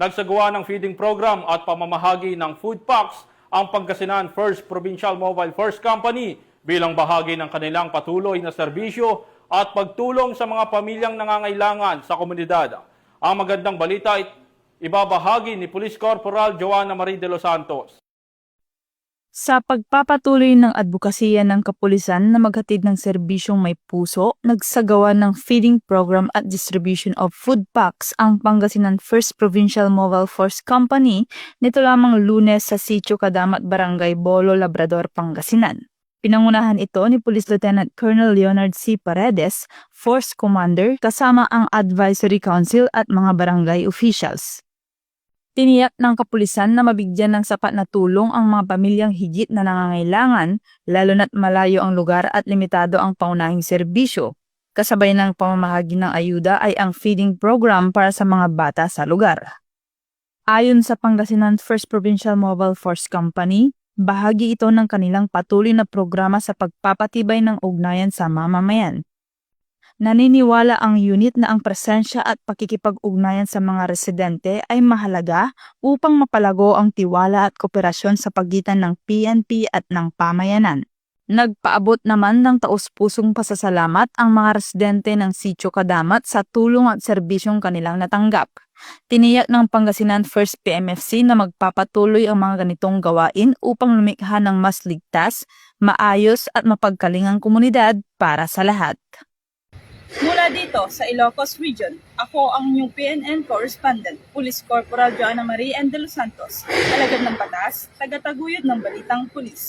Nagsagawa ng feeding program at pamamahagi ng food packs ang Pangasinan First Provincial Mobile Force Company bilang bahagi ng kanilang patuloy na serbisyo at pagtulong sa mga pamilyang nangangailangan sa komunidad. Ang magandang balita ay ibabahagi ni Police Corporal Joanna Marie de los Santos. Sa pagpapatuloy ng advokasya ng kapulisan na maghatid ng serbisyong may puso, nagsagawa ng feeding program at distribution of food packs ang Pangasinan First Provincial Mobile Force Company nito lamang Lunes sa Sitio Kadamat, Barangay Bolo, Labrador, Pangasinan. Pinangunahan ito ni Police Lieutenant Colonel Leonard C. Paredes, Force Commander, kasama ang Advisory Council at mga barangay officials. Tiniyak ng kapulisan na mabigyan ng sapat na tulong ang mga pamilyang higit na nangangailangan, lalo na't malayo ang lugar at limitado ang paunahing serbisyo. Kasabay ng pamamahagi ng ayuda ay ang feeding program para sa mga bata sa lugar. Ayon sa Pangasinan First Provincial Mobile Force Company, bahagi ito ng kanilang patuloy na programa sa pagpapatibay ng ugnayan sa mamamayan. Naniniwala ang unit na ang presensya at pakikipag-ugnayan sa mga residente ay mahalaga upang mapalago ang tiwala at kooperasyon sa pagitan ng PNP at ng pamayanan. Nagpaabot naman ng taus-pusong pasasalamat ang mga residente ng Sitio Kadamat sa tulong at serbisyong kanilang natanggap. Tiniyak ng Pangasinan First PMFC na magpapatuloy ang mga ganitong gawain upang lumikha ng mas ligtas, maayos at mapagkalingang komunidad para sa lahat. Mula dito sa Ilocos Region, ako ang inyong PNN correspondent, Police Corporal Joanna Marie de los Santos, alagad ng batas, tagataguyod ng balitang pulis.